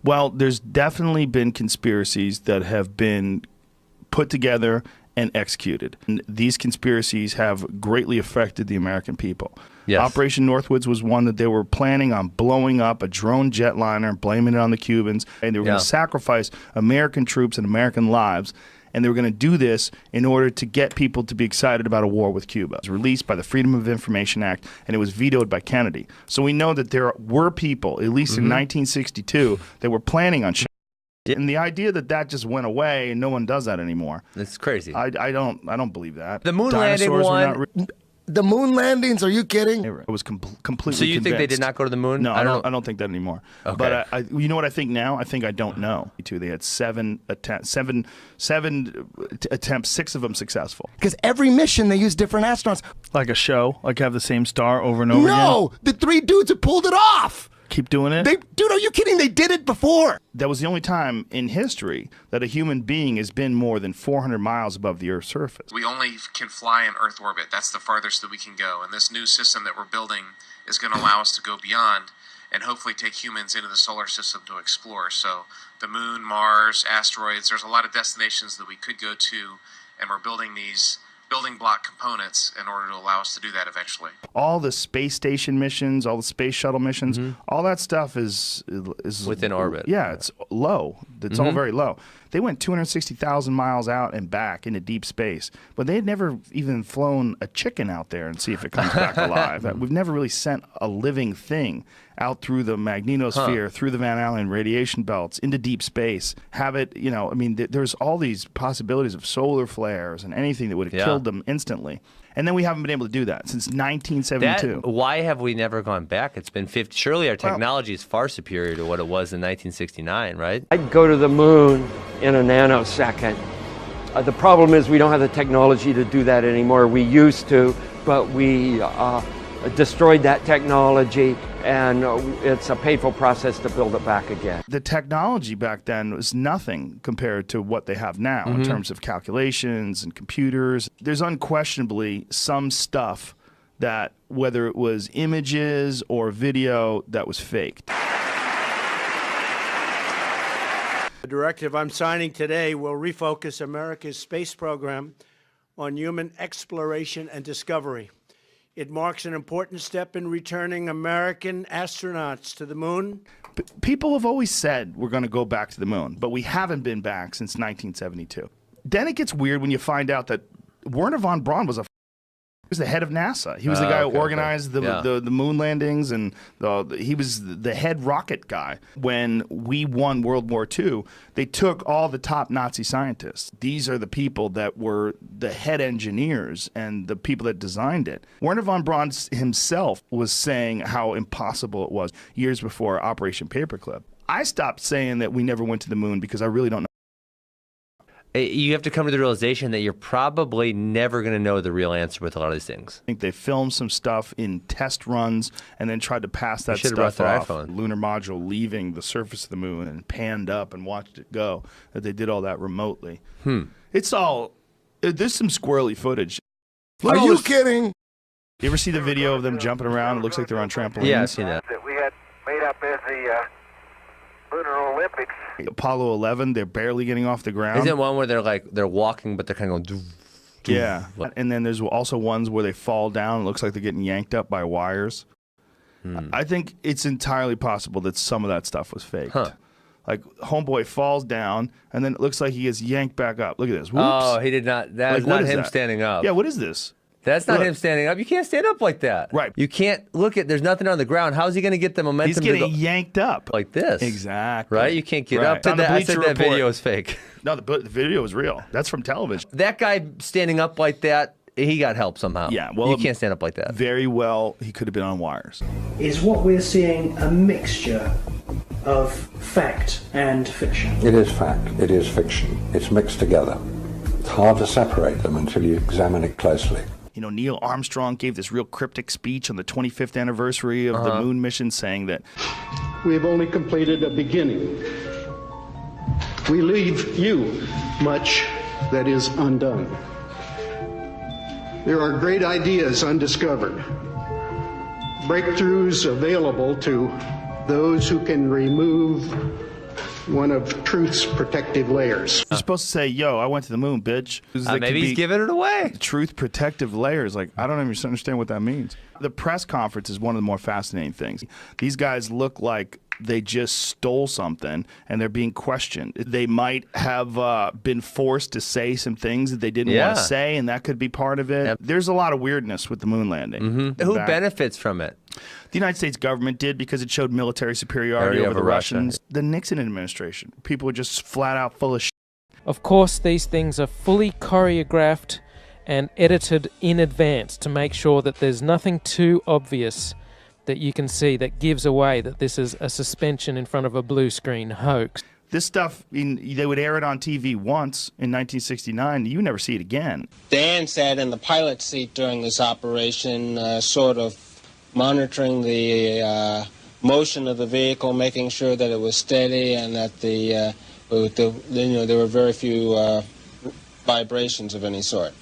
Well, there's definitely been conspiracies that have been put together and executed. And these conspiracies have greatly affected the American people. Yes. Operation Northwoods was one that they were planning on blowing up a drone jetliner, blaming it on the Cubans, and they were going to sacrifice American troops and American lives. And they were going to do this in order to get people to be excited about a war with Cuba. It was released by the Freedom of Information Act, and it was vetoed by Kennedy. So we know that there were people, at least in 1962, that were planning on shit. And the idea that that just went away and no one does that anymore. It's crazy. I don't believe that. The moon landing one. The moon landings? Are you kidding? It was completely. So you convinced. think they did not go to the moon? No, I don't think that anymore. Okay. But you know what I think now? I think I don't know. They had seven attempts, 6 of them successsucul. Because every mission they use different astronauts. Like a show? Like have the same star over and over again? No! The 3 dudes who pulled it off! Keep doing it? Dude, are you kidding? They did it before. That was the only time in history that a human being has been more than 400 miles above the Earth's surface. We only can fly in Earth orbit. That's the farthest that we can go. And this new system that we're building is going to allow us to go beyond and hopefully take humans into the solar system to explore. So the moon, Mars, asteroids, there's a lot of destinations that we could go to, and we're building these building block components in order to allow us to do that eventually. All the space station missions, all the space shuttle missions, all that stuff is within orbit. Yeah, it's low. It's all very low. They went 260,000 miles out and back into deep space, but they had never even flown a chicken out there and see if it comes back alive. We've never really sent a living thing out through the magnetosphere, through the Van Allen radiation belts, into deep space. Have it, I mean, there's all these possibilities of solar flares and anything that would have killed them instantly. And then we haven't been able to do that since 1972. Why have we never gone back? It's been 50. Surely our technology is far superior to what it was in 1969, right? I'd go to the moon in a nanosecond. The problem is we don't have the technology to do that anymore. We used to, but we destroyed that technology, and it's a painful process to build it back again. The technology back then was nothing compared to what they have now in terms of calculations and computers. There's unquestionably some stuff that, whether it was images or video, that was faked. The directive I'm signing today will refocus America's space program on human exploration and discovery. It marks an important step in returning American astronauts to the moon. People have always said we're going to go back to the moon, but we haven't been back since 1972. Then it gets weird when you find out that Wernher von Braun was the head of NASA. He was the guy who organized the moon landings, and he was the head rocket guy. When we won World War II, they took all the top Nazi scientists. These are the people that were the head engineers and the people that designed it. Wernher von Braun himself was saying how impossible it was years before Operation Paperclip. I stopped saying that we never went to the moon because I really don't know. You have to come to the realization that you're probably never going to know the real answer with a lot of these things. I think they filmed some stuff in test runs and then tried to pass that stuff off. iPhone. Lunar module leaving the surface of the moon and panned up and watched it go. That they did all that remotely. It's all. There's some squirrely footage. Are you kidding? You ever see the video of them jumping around? It looks like they're on trampolines. Yeah, I've seen that. That we had made up as the Lunar Olympics. Apollo 11, they're barely getting off the ground. Isn't it one where they're walking, but they're kind of going, yeah. And then there's also ones where they fall down. It looks like they're getting yanked up by wires. I think it's entirely possible that some of that stuff was faked. Like, homeboy falls down, and then it looks like he gets yanked back up. Look at this. Whoops. Oh, he did not. That's not him standing up. Yeah, what is this? That's not him standing up. You can't stand up like that. Right. You can't there's nothing on the ground. How's he going to get the momentum? He's getting yanked up. Like this. Exactly. Right? You can't get up. I said that video is fake. No, the video is real. That's from television. That guy standing up like that, he got help somehow. Yeah, well, you can't stand up like that. Very well, he could have been on wires. Is what we're seeing a mixture of fact and fiction? It is fact. It is fiction. It's mixed together. It's hard to separate them until you examine it closely. You know, Neil Armstrong gave this real cryptic speech on the 25th anniversary of the moon mission saying that we have only completed a beginning. We leave you much that is undone. There are great ideas undiscovered, breakthroughs available to those who can remove one of truth's protective layers. You're supposed to say, yo, I went to the moon, bitch. Maybe he's giving it away. Truth protective layers. Like, I don't even understand what that means. The press conference is one of the more fascinating things. These guys look like they just stole something and they're being questioned. They might have been forced to say some things that they didn't want to say, and that could be part of it. There's a lot of weirdness with the moon landing. Who benefits from it? The United States government did, because it showed military superiority over the Russians. The Nixon administration, people were just flat out full of shit. Of course, these things are fully choreographed and edited in advance to make sure that there's nothing too obvious that you can see that gives away that this is a suspension in front of a blue screen hoax. This stuff, they would air it on TV once in 1969. You never see it again. Dan sat in the pilot's seat during this operation, sort of monitoring the motion of the vehicle, making sure that it was steady and that there were very few vibrations of any sort.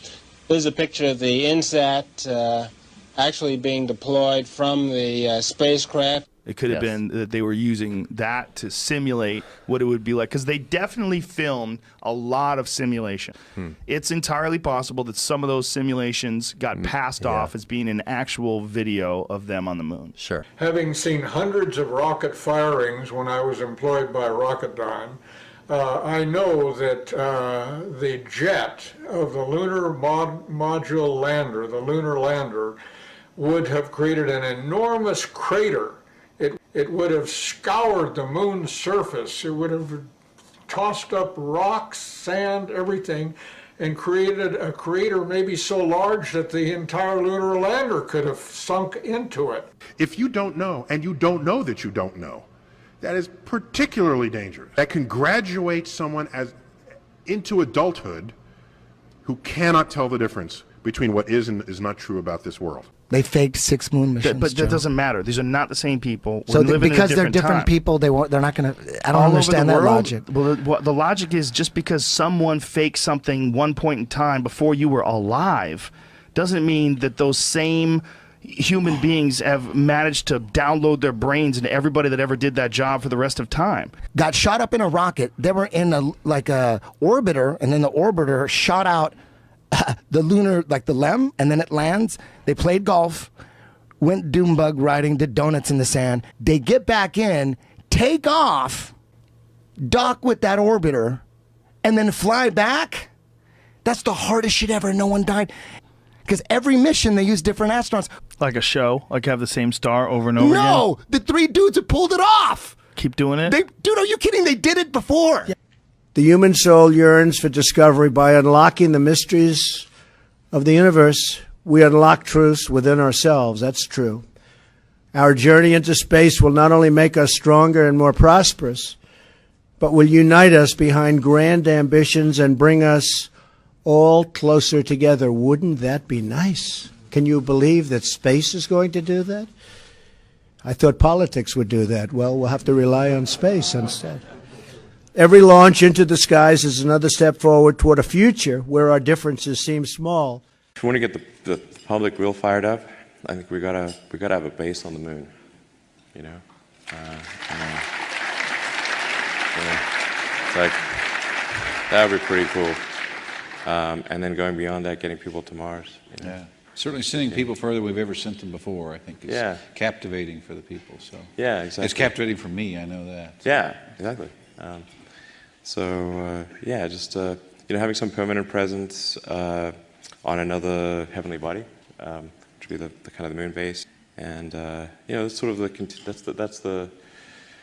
This is a picture of the INSAT actually being deployed from the spacecraft. It could have been that they were using that to simulate what it would be like, because they definitely filmed a lot of simulation. It's entirely possible that some of those simulations got passed off as being an actual video of them on the moon. Sure. Having seen hundreds of rocket firings when I was employed by Rocketdyne, I know that the jet of the lunar module lander, the lunar lander, would have created an enormous crater. It would have scoured the moon's surface. It would have tossed up rocks, sand, everything, and created a crater maybe so large that the entire lunar lander could have sunk into it. If you don't know, and you don't know that you don't know, that is particularly dangerous. That can graduate someone into adulthood who cannot tell the difference between what is and is not true about this world. They faked 6 moon missions. But that doesn't matter. These are not the same people. So because they're different people, they're not going to. I don't understand that logic. Well, the logic is just because someone faked something one point in time before you were alive, doesn't mean that those same human beings have managed to download their brains into everybody that ever did that job for the rest of time. Got shot up in a rocket. They were in a orbiter, and then the orbiter shot out the lunar, like the LEM, and then it lands. They played golf, went doombug riding, did donuts in the sand. They get back in, take off, dock with that orbiter, and then fly back. That's the hardest shit ever. No one died. Because every mission, they use different astronauts. Like a show? Like have the same star over and over again? No! The 3 dudes that pulled it off! Keep doing it? Dude, are you kidding? They did it before. Yeah. The human soul yearns for discovery. By unlocking the mysteries of the universe, we unlock truths within ourselves. That's true. Our journey into space will not only make us stronger and more prosperous, but will unite us behind grand ambitions and bring us all closer together. Wouldn't that be nice? Can you believe that space is going to do that? I thought politics would do that. Well, we'll have to rely on space instead. Every launch into the skies is another step forward toward a future where our differences seem small. If we want to get the public real fired up, I think we gotta have a base on the moon. You know, it's like that would be pretty cool. And then going beyond that, getting people to Mars. You know? Yeah, certainly sending people further than we've ever sent them before, I think, is captivating for the people. So yeah, exactly. It's captivating for me. I know that. Yeah, exactly. Just having some permanent presence on another heavenly body, which would be the kind of the moon base, and that's sort of that's the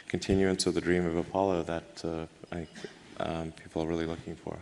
continuance of the dream of Apollo that I think people are really looking for.